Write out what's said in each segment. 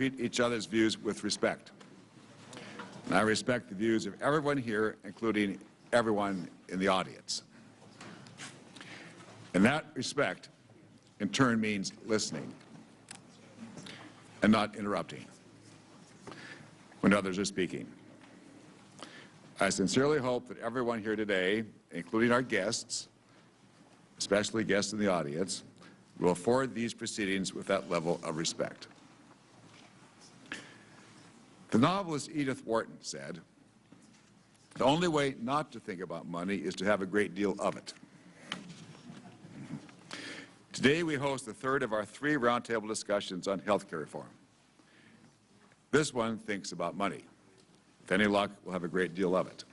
treat each other's views with respect. And I respect the views of everyone here, including everyone in the audience. And that respect, in turn, means listening and not interrupting when others are speaking. I sincerely hope that everyone here today, including our guests, especially guests in the audience, will afford these proceedings with that level of respect. The novelist Edith Wharton said, "The only way not to think about money is to have a great deal of it." Today we host the third of our 3 roundtable discussions on health care reform. This one thinks about money. With any luck, we'll have a great deal of it.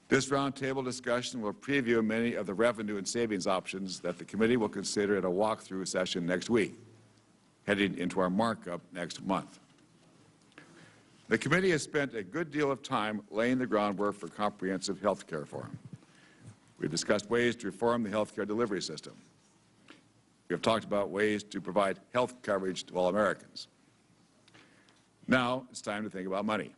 This roundtable discussion will preview many of the revenue and savings options that the committee will consider at a walkthrough session next week, heading into our markup next month. The committee has spent a good deal of time laying the groundwork for comprehensive health care reform. We've discussed ways to reform the health care delivery system. We have talked about ways to provide health coverage to all Americans. Now it's time to think about money.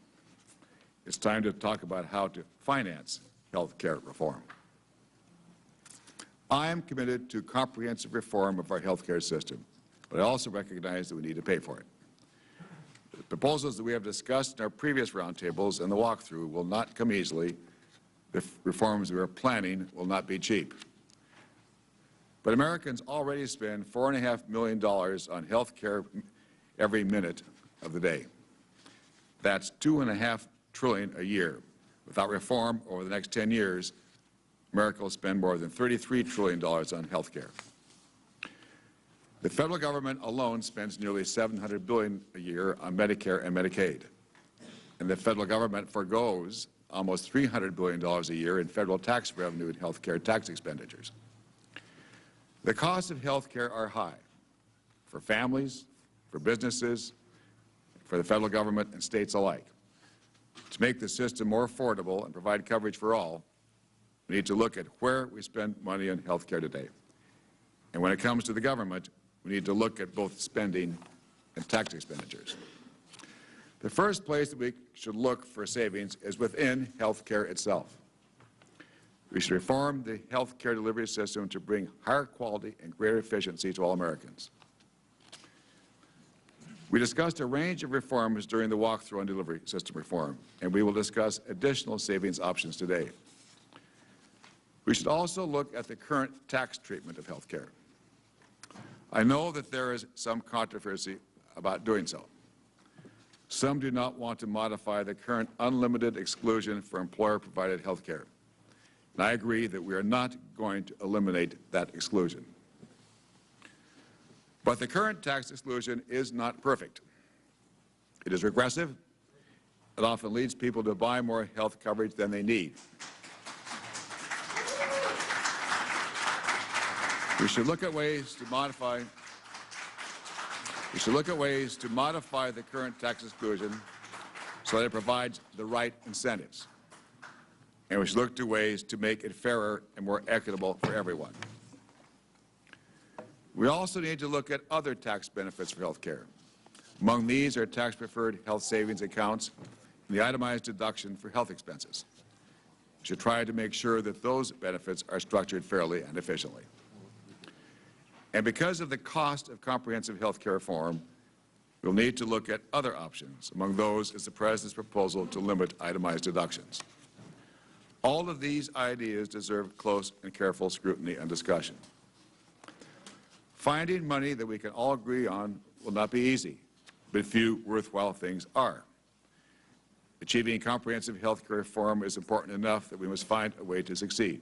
It's time to talk about how to finance health care reform. I am committed to comprehensive reform of our health care system, but I also recognize that we need to pay for it. The proposals that we have discussed in our previous roundtables and the walkthrough will not come easily. The reforms we are planning will not be cheap. But Americans already spend $4.5 million on health care every minute of the day. That's $2.5 trillion a year. Without reform, over the next 10 years, America will spend more than $33 trillion on health care. The federal government alone spends nearly $700 billion a year on Medicare and Medicaid. And the federal government forgoes almost $300 billion a year in federal tax revenue and health care tax expenditures. The costs of health care are high for families, for businesses, for the federal government and states alike. To make the system more affordable and provide coverage for all, we need to look at where we spend money on health care today. And when it comes to the government, we need to look at both spending and tax expenditures. The first place that we should look for savings is within health care itself. We should reform the health care delivery system to bring higher quality and greater efficiency to all Americans. We discussed a range of reforms during the walkthrough on delivery system reform, and we will discuss additional savings options today. We should also look at the current tax treatment of health care. I know that there is some controversy about doing so. Some do not want to modify the current unlimited exclusion for employer-provided health care. And I agree that we are not going to eliminate that exclusion. But the current tax exclusion is not perfect. It is regressive. It often leads people to buy more health coverage than they need. We should look at ways to modify the current tax exclusion so that it provides the right incentives. And we should look to ways to make it fairer and more equitable for everyone. We also need to look at other tax benefits for health care. Among these are tax-preferred health savings accounts and the itemized deduction for health expenses. We should try to make sure that those benefits are structured fairly and efficiently. And because of the cost of comprehensive health care reform, we'll need to look at other options. Among those is the President's proposal to limit itemized deductions. All of these ideas deserve close and careful scrutiny and discussion. Finding money that we can all agree on will not be easy, but few worthwhile things are. Achieving comprehensive health care reform is important enough that we must find a way to succeed.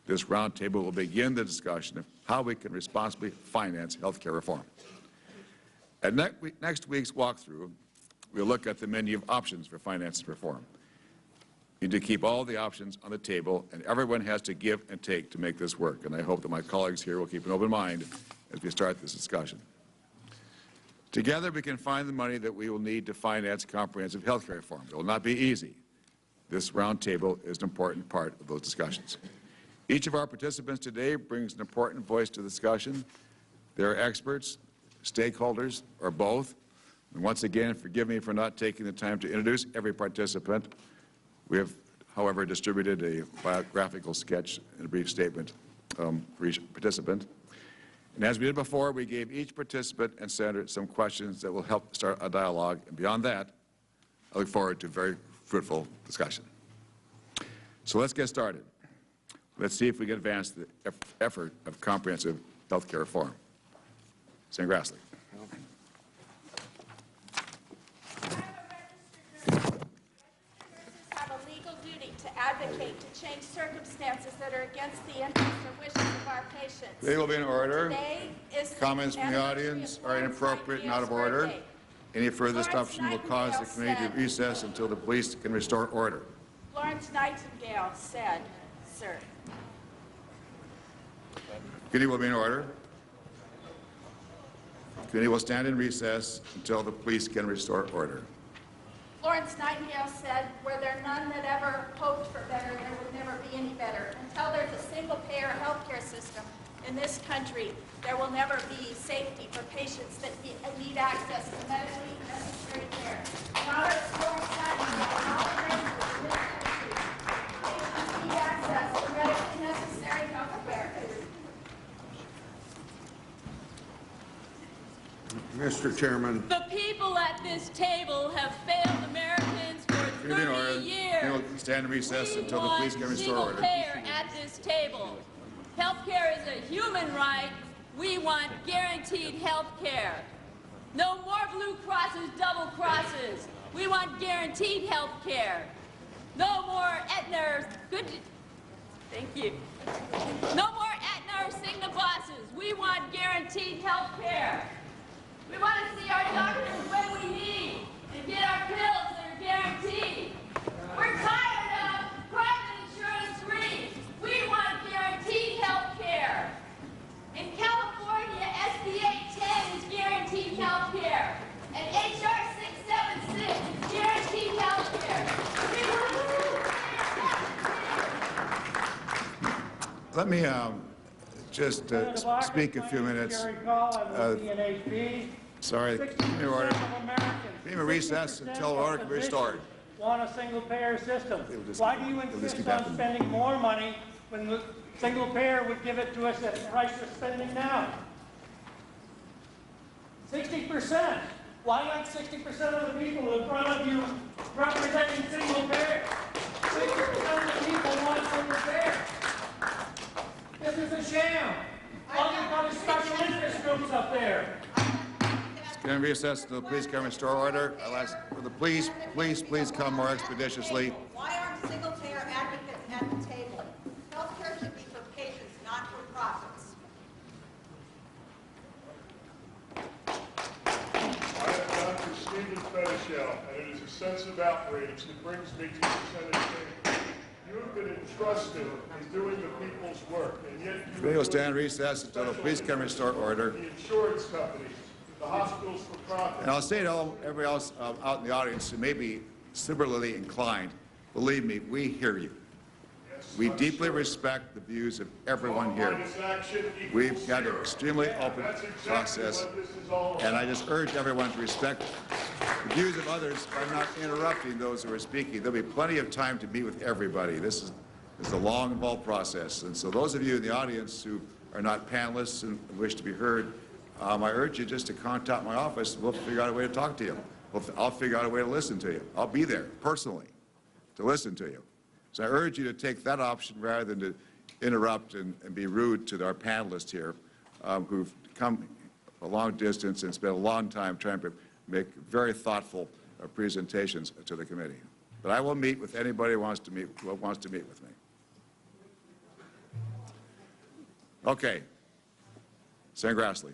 This roundtable will begin the discussion of how we can responsibly finance health care reform. At next week's walkthrough, we'll look at the menu of options for finance reform. We need to keep all the options on the table, and everyone has to give and take to make this work. And I hope that my colleagues here will keep an open mind as we start this discussion. Together, we can find the money that we will need to finance comprehensive health care reform. It will not be easy. This roundtable is an important part of those discussions. Each of our participants today brings an important voice to the discussion. They are experts, stakeholders, or both. And once again, forgive me for not taking the time to introduce every participant. We have, however, distributed a biographical sketch and a brief statement for each participant. And as we did before, we gave each participant and senator some questions that will help start a dialogue. And beyond that, I look forward to a very fruitful discussion. So let's get started. Let's see if we can advance the effort of comprehensive health care reform. Senator Grassley. Have a legal duty to advocate to change circumstances that are against the interests or wishes of our patients. They will be in order. Today is Comments from the audience are inappropriate and out of order. Any further disruption will cause the committee to recess until the police can restore order. Florence Nightingale said, sir. Committee will be in order. Committee will stand in recess until the police can restore order. Florence Nightingale said, were there none that ever hoped for better, there would never be any better. Until there's a single-payer health care system in this country, there will never be safety for patients that need access to medically necessary care. Now there's Florence Nightingale, and all the residents in this country, patients need access to medically necessary health care. Mr. Chairman. The people at this table have failed Americans for 30 years. Stand in recess until the police can restore order. Single-payer at this table. Health care is a human right. We want guaranteed health care. No more blue crosses, double crosses. We want guaranteed health care. No more Aetna. Thank you. No more Aetna or Cigna bosses. We want guaranteed health care. We want to see our doctors when we need and get our pills that are guaranteed. We're tired of private insurance free. We want guaranteed health care. In California, SBA 10 is guaranteed health care. And HR 676 is guaranteed health care. Let me just speak a few minutes. Sorry, in order. Being a recess until order can be restored. Want a single-payer system. Why do you insist on spending more money when the single-payer would give it to us at the price we're spending now? 60%. Why not 60% of the people in front of you representing single-payer? 60% of the people want single-payer. This is a sham. All you've got is special interest groups up there. Stand in recess until the police can restore order. I'll ask for the police, please come more expeditiously. Why aren't single-payer advocates at the table? Healthcare should be for patients, not for profits. I am Dr. Stephen Fedichel, and it is a sense of outrage that brings me to the Senate table. You have been entrusted with doing the people's work, and yet you We will stand in recess until the police can restore order. the insurance companies, the hospitals for profit. And I'll say to everybody else out in the audience who may be similarly inclined, believe me, we hear you. We deeply respect the views of everyone here. We've got an extremely open process, and I just urge everyone to respect the views of others by not interrupting those who are speaking. There'll be plenty of time to meet with everybody. This is a long, involved process, and so those of you in the audience who are not panelists and wish to be heard, I urge you just to contact my office, and we'll figure out a way to talk to you. I'll figure out a way to listen to you. I'll be there personally to listen to you. So I urge you to take that option rather than to interrupt and be rude to our panelists here who've come a long distance and spent a long time trying to make very thoughtful presentations to the committee. But I will meet with anybody who wants to meet with me. Okay. Senator Grassley.